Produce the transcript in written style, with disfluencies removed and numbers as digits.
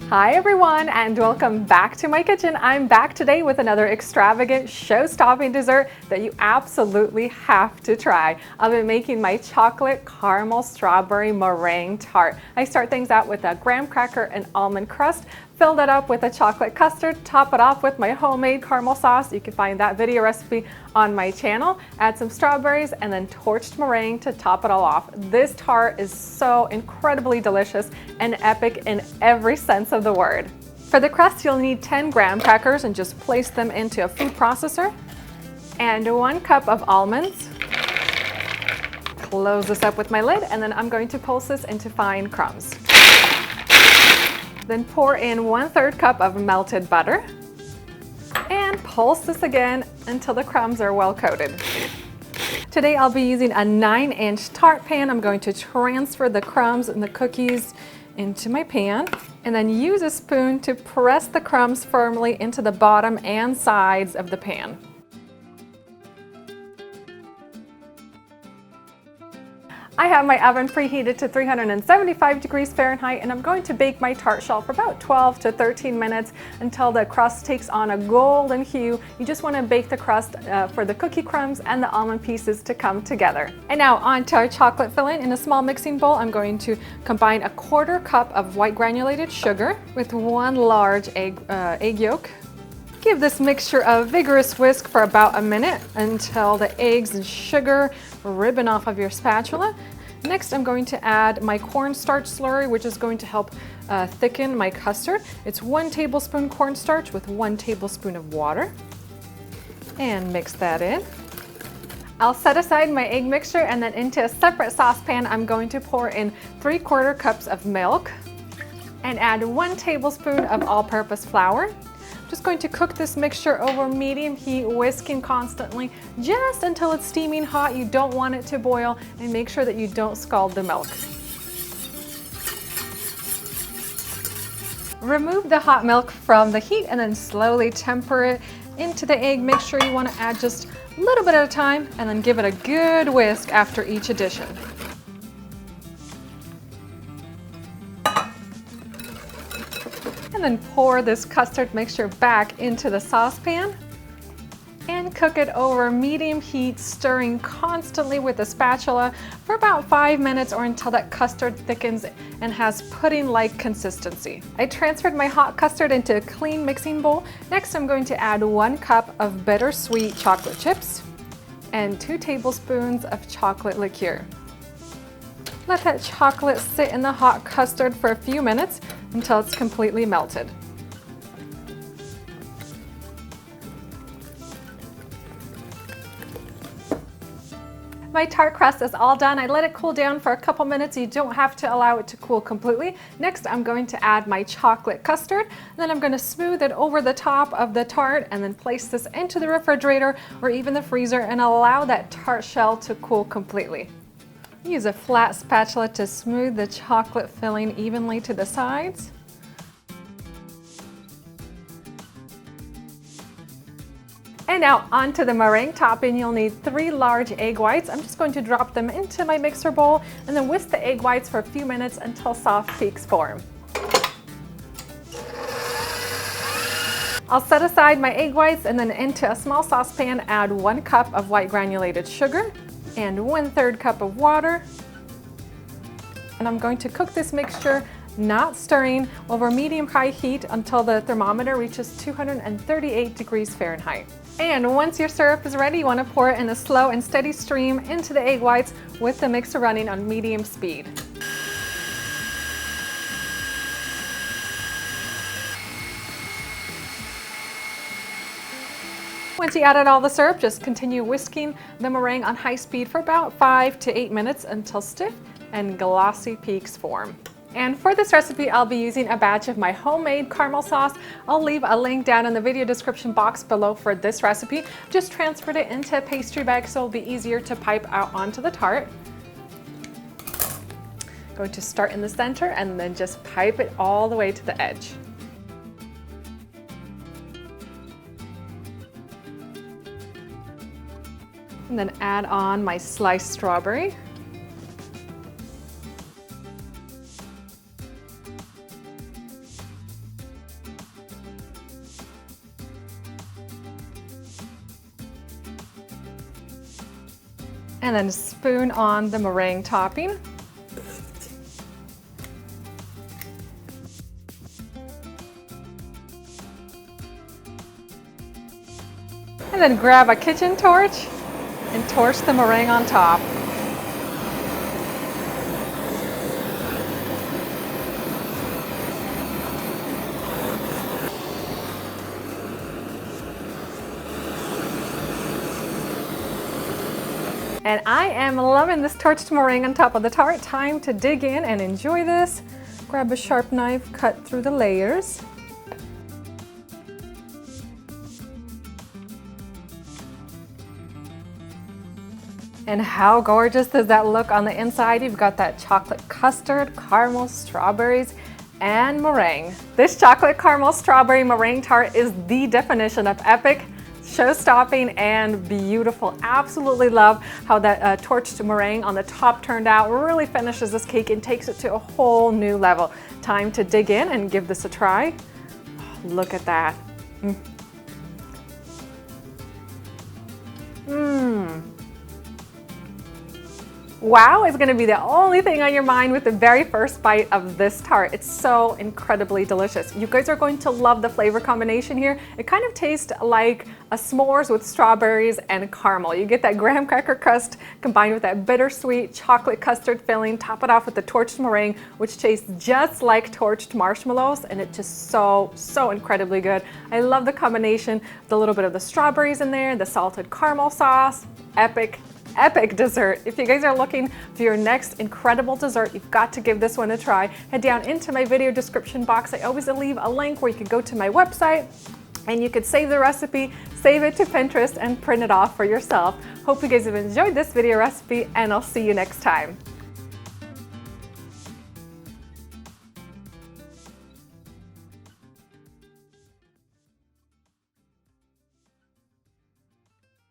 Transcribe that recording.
Hi everyone, and welcome back to my kitchen. I'm back today with another extravagant show-stopping dessert that you absolutely have to try. I've been making my chocolate caramel strawberry meringue tart. I start things out with a graham cracker and almond crust, fill that up with a chocolate custard, top it off with my homemade caramel sauce. You can find that video recipe on my channel. Add some strawberries and then torched meringue to top it all off. This tart is so incredibly delicious and epic in every sense of the word. For the crust, you'll need 10 graham crackers and just place them into a food processor. And 1 cup of almonds. Close this up with my lid, and then I'm going to pulse this into fine crumbs. Then pour in 1/3 cup of melted butter and pulse this again until the crumbs are well coated. Today I'll be using a 9-inch tart pan. I'm going to transfer the crumbs and the cookies into my pan and then use a spoon to press the crumbs firmly into the bottom and sides of the pan. I have my oven preheated to 375 degrees Fahrenheit, and I'm going to bake my tart shell for about 12 to 13 minutes until the crust takes on a golden hue. You just want to bake the crust for the cookie crumbs and the almond pieces to come together. And now on to our chocolate filling. In a small mixing bowl, I'm going to combine a 1/4 cup of white granulated sugar with 1 large egg yolk. Give this mixture a vigorous whisk for about a minute until the eggs and sugar ribbon off of your spatula. Next, I'm going to add my cornstarch slurry, which is going to help thicken my custard. It's 1 tablespoon cornstarch with 1 tablespoon of water. And mix that in. I'll set aside my egg mixture, and then into a separate saucepan, I'm going to pour in 3/4 cups of milk and add 1 tablespoon of all-purpose flour. Just going to cook this mixture over medium heat, whisking constantly just until it's steaming hot. You don't want it to boil, and make sure that you don't scald the milk. Remove the hot milk from the heat and then slowly temper it into the egg mixture. You want to add just a little bit at a time and then give it a good whisk after each addition. And then pour this custard mixture back into the saucepan and cook it over medium heat, stirring constantly with a spatula for about 5 minutes or until that custard thickens and has pudding-like consistency. I transferred my hot custard into a clean mixing bowl. Next, I'm going to add 1 cup of bittersweet chocolate chips and 2 tablespoons of chocolate liqueur. Let that chocolate sit in the hot custard for a few minutes until it's completely melted. My tart crust is all done. I let it cool down for a couple minutes. You don't have to allow it to cool completely. Next, I'm going to add my chocolate custard. Then I'm going to smooth it over the top of the tart and then place this into the refrigerator or even the freezer and allow that tart shell to cool completely. Use a flat spatula to smooth the chocolate filling evenly to the sides. And now onto the meringue topping. You'll need 3 large egg whites. I'm just going to drop them into my mixer bowl and then whisk the egg whites for a few minutes until soft peaks form. I'll set aside my egg whites and then into a small saucepan add 1 cup of white granulated sugar and 1/3 cup of water. And I'm going to cook this mixture, not stirring, over medium-high heat until the thermometer reaches 238 degrees Fahrenheit. And once your syrup is ready, you want to pour it in a slow and steady stream into the egg whites with the mixer running on medium speed. Once you added all the syrup, just continue whisking the meringue on high speed for about 5 to 8 minutes until stiff and glossy peaks form. And for this recipe, I'll be using a batch of my homemade caramel sauce. I'll leave a link down in the video description box below for this recipe. Just transferred it into a pastry bag so it'll be easier to pipe out onto the tart. Going to start in the center and then just pipe it all the way to the edge. And then add on my sliced strawberry. And then spoon on the meringue topping. And then grab a kitchen torch and torch the meringue on top. And I am loving this torched meringue on top of the tart. Time to dig in and enjoy this. Grab a sharp knife, cut through the layers. And how gorgeous does that look on the inside? You've got that chocolate custard, caramel, strawberries, and meringue. This chocolate caramel strawberry meringue tart is the definition of epic, show-stopping, and beautiful. Absolutely love how that torched meringue on the top turned out. Really finishes this cake and takes it to a whole new level. Time to dig in and give this a try. Oh, look at that. Wow is going to be the only thing on your mind with the very first bite of this tart. It's so incredibly delicious. You guys are going to love the flavor combination here. It kind of tastes like a s'mores with strawberries and caramel. You get that graham cracker crust combined with that bittersweet chocolate custard filling. Top it off with the torched meringue, which tastes just like torched marshmallows, and it's just so incredibly good. I love the combination, the little bit of the strawberries in there, the salted caramel sauce. Epic dessert. If you guys are looking for your next incredible dessert, you've got to give this one a try. Head down into my video description box. I always leave a link where you can go to my website and you could save the recipe, save it to Pinterest, and print it off for yourself. Hope you guys have enjoyed this video recipe, and I'll see you next time.